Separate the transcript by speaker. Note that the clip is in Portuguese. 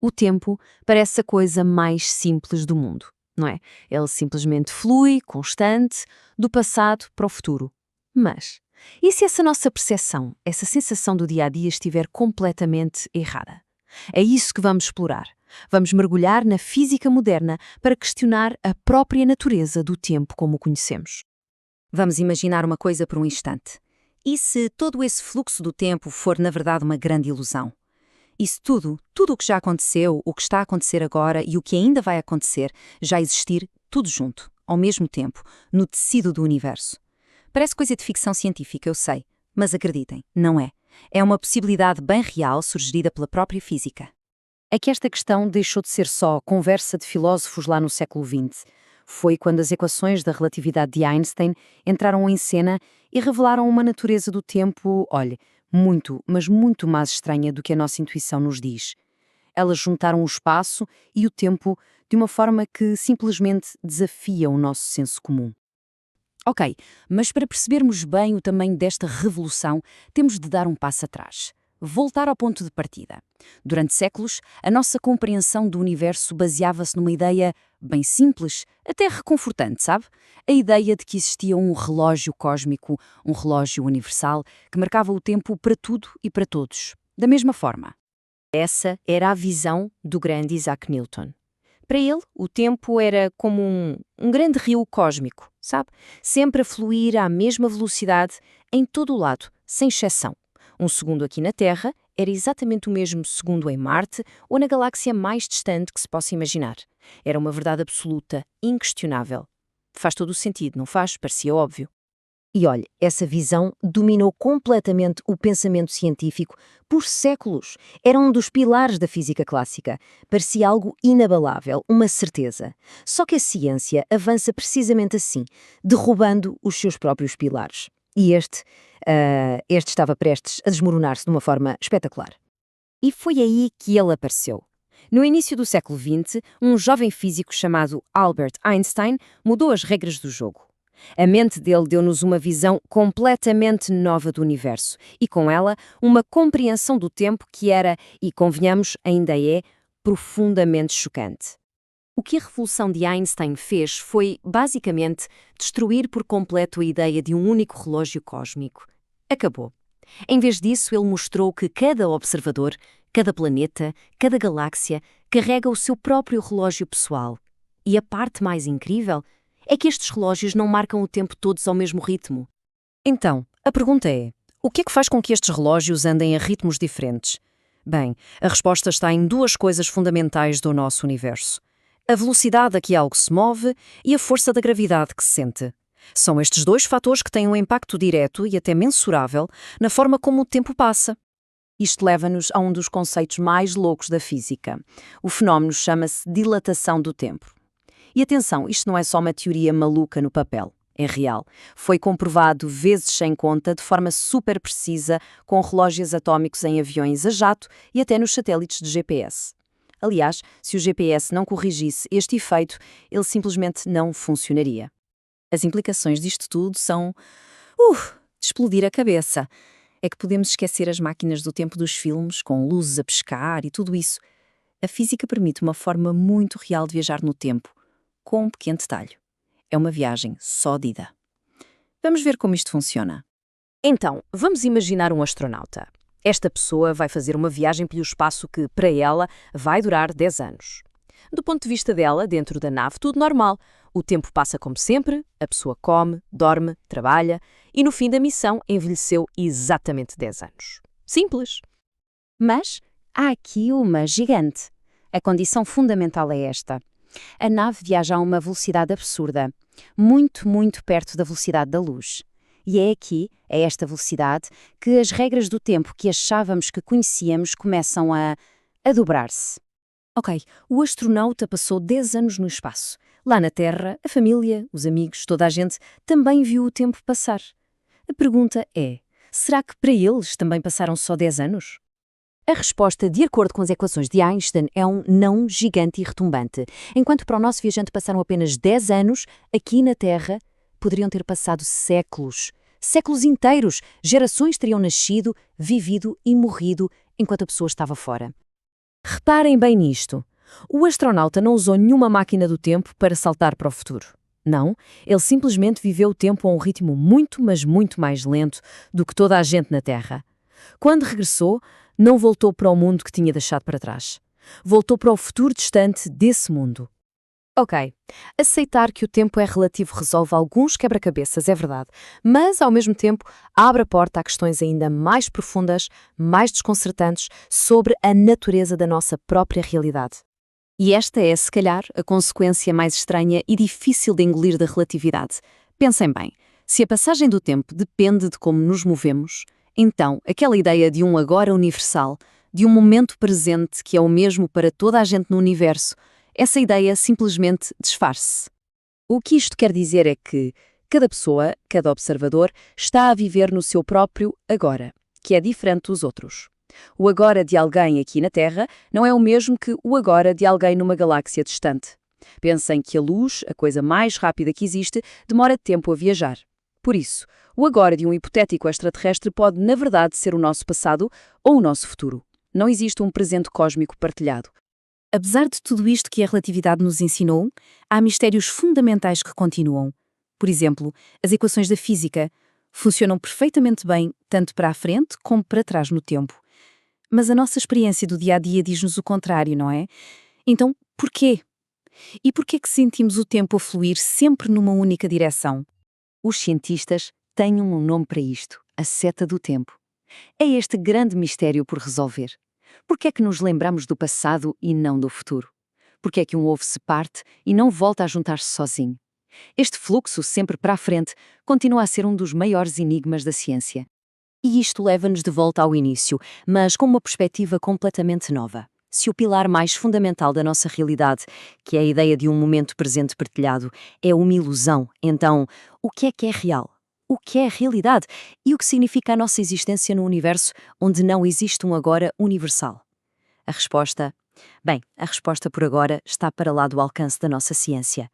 Speaker 1: O tempo parece a coisa mais simples do mundo, não é? Ele simplesmente flui, constante, do passado para o futuro. Mas, e se essa nossa percepção, essa sensação do dia a dia estiver completamente errada? É isso que vamos explorar. Vamos mergulhar na física moderna para questionar a própria natureza do tempo como o conhecemos.
Speaker 2: Vamos imaginar uma coisa por um instante. E se todo esse fluxo do tempo for, na verdade, uma grande ilusão? E se tudo o que já aconteceu, o que está a acontecer agora e o que ainda vai acontecer, já existir tudo junto, ao mesmo tempo, no tecido do universo? Parece coisa de ficção científica, eu sei, mas acreditem, não é. É uma possibilidade bem real sugerida pela própria física.
Speaker 3: É que esta questão deixou de ser só conversa de filósofos lá no século XX. Foi quando as equações da relatividade de Einstein entraram em cena e revelaram uma natureza do tempo, olhe, muito, mas muito mais estranha do que a nossa intuição nos diz. Elas juntaram o espaço e o tempo de uma forma que simplesmente desafia o nosso senso comum.
Speaker 2: Ok, mas para percebermos bem o tamanho desta revolução, temos de dar um passo atrás. Voltar ao ponto de partida. Durante séculos, a nossa compreensão do universo baseava-se numa ideia bem simples, até reconfortante, sabe? A ideia de que existia um relógio cósmico, um relógio universal, que marcava o tempo para tudo e para todos, da mesma forma.
Speaker 1: Essa era a visão do grande Isaac Newton. Para ele, o tempo era como um grande rio cósmico, sabe? Sempre a fluir à mesma velocidade em todo o lado, sem exceção. Um segundo aqui na Terra era exatamente o mesmo segundo em Marte ou na galáxia mais distante que se possa imaginar. Era uma verdade absoluta, inquestionável. Faz todo o sentido, não faz? Parecia óbvio.
Speaker 3: E olhe, essa visão dominou completamente o pensamento científico por séculos. Era um dos pilares da física clássica. Parecia algo inabalável, uma certeza. Só que a ciência avança precisamente assim, derrubando os seus próprios pilares. E este estava prestes a desmoronar-se de uma forma espetacular.
Speaker 2: E foi aí que ele apareceu. No início do século XX, um jovem físico chamado Albert Einstein mudou as regras do jogo. A mente dele deu-nos uma visão completamente nova do universo e, com ela, uma compreensão do tempo que era, e convenhamos, ainda é, profundamente chocante. O que a revolução de Einstein fez foi, basicamente, destruir por completo a ideia de um único relógio cósmico. Acabou. Em vez disso, ele mostrou que cada observador, cada planeta, cada galáxia, carrega o seu próprio relógio pessoal. E a parte mais incrível é que estes relógios não marcam o tempo todos ao mesmo ritmo.
Speaker 3: Então, a pergunta é, o que é que faz com que estes relógios andem a ritmos diferentes? Bem, a resposta está em duas coisas fundamentais do nosso universo. A velocidade a que algo se move e a força da gravidade que se sente. São estes dois fatores que têm um impacto direto e até mensurável na forma como o tempo passa. Isto leva-nos a um dos conceitos mais loucos da física. O fenómeno chama-se dilatação do tempo. E atenção, isto não é só uma teoria maluca no papel. É real. Foi comprovado vezes sem conta, de forma super precisa, com relógios atómicos em aviões a jato e até nos satélites de GPS. Aliás, se o GPS não corrigisse este efeito, ele simplesmente não funcionaria. As implicações disto tudo são, de explodir a cabeça. É que podemos esquecer as máquinas do tempo dos filmes, com luzes a piscar e tudo isso. A física permite uma forma muito real de viajar no tempo, com um pequeno detalhe. É uma viagem só de ida. Vamos ver como isto funciona.
Speaker 1: Então, vamos imaginar um astronauta. Esta pessoa vai fazer uma viagem pelo espaço que, para ela, vai durar 10 anos. Do ponto de vista dela, dentro da nave, tudo normal. O tempo passa como sempre, a pessoa come, dorme, trabalha e, no fim da missão, envelheceu exatamente 10 anos. Simples.
Speaker 2: Mas há aqui uma gigante. A condição fundamental é esta. A nave viaja a uma velocidade absurda, muito, muito perto da velocidade da luz. E é aqui, a esta velocidade, que as regras do tempo que achávamos que conhecíamos começam a dobrar-se.
Speaker 3: Ok, o astronauta passou 10 anos no espaço. Lá na Terra, a família, os amigos, toda a gente também viu o tempo passar. A pergunta é, será que para eles também passaram só 10 anos?
Speaker 1: A resposta, de acordo com as equações de Einstein, é um não gigante e retumbante. Enquanto para o nosso viajante passaram apenas 10 anos, aqui na Terra poderiam ter passado séculos. Séculos inteiros. Gerações teriam nascido, vivido e morrido enquanto a pessoa estava fora.
Speaker 2: Reparem bem nisto. O astronauta não usou nenhuma máquina do tempo para saltar para o futuro. Não, ele simplesmente viveu o tempo a um ritmo muito, mas muito mais lento do que toda a gente na Terra. Quando regressou, não voltou para o mundo que tinha deixado para trás. Voltou para o futuro distante desse mundo.
Speaker 1: Ok, aceitar que o tempo é relativo resolve alguns quebra-cabeças, é verdade, mas, ao mesmo tempo, abre a porta a questões ainda mais profundas, mais desconcertantes, sobre a natureza da nossa própria realidade. E esta é, se calhar, a consequência mais estranha e difícil de engolir da relatividade. Pensem bem, se a passagem do tempo depende de como nos movemos, então aquela ideia de um agora universal, de um momento presente que é o mesmo para toda a gente no universo, essa ideia simplesmente desfaz-se.
Speaker 2: O que isto quer dizer é que cada pessoa, cada observador, está a viver no seu próprio agora, que é diferente dos outros. O agora de alguém aqui na Terra não é o mesmo que o agora de alguém numa galáxia distante. Pensem que a luz, a coisa mais rápida que existe, demora tempo a viajar. Por isso, o agora de um hipotético extraterrestre pode, na verdade, ser o nosso passado ou o nosso futuro. Não existe um presente cósmico partilhado.
Speaker 1: Apesar de tudo isto que a relatividade nos ensinou, há mistérios fundamentais que continuam. Por exemplo, as equações da física funcionam perfeitamente bem, tanto para a frente como para trás no tempo. Mas a nossa experiência do dia-a-dia diz-nos o contrário, não é? Então, porquê? E porquê que sentimos o tempo a fluir sempre numa única direção?
Speaker 2: Os cientistas têm um nome para isto, a seta do tempo. É este grande mistério por resolver. Por que é que nos lembramos do passado e não do futuro? Por que é que um ovo se parte e não volta a juntar-se sozinho? Este fluxo sempre para a frente continua a ser um dos maiores enigmas da ciência.
Speaker 1: E isto leva-nos de volta ao início, mas com uma perspectiva completamente nova. Se o pilar mais fundamental da nossa realidade, que é a ideia de um momento presente partilhado, é uma ilusão, então, o que é real? O que é a realidade? E o que significa a nossa existência no universo onde não existe um agora universal? A resposta por agora está para lá do alcance da nossa ciência.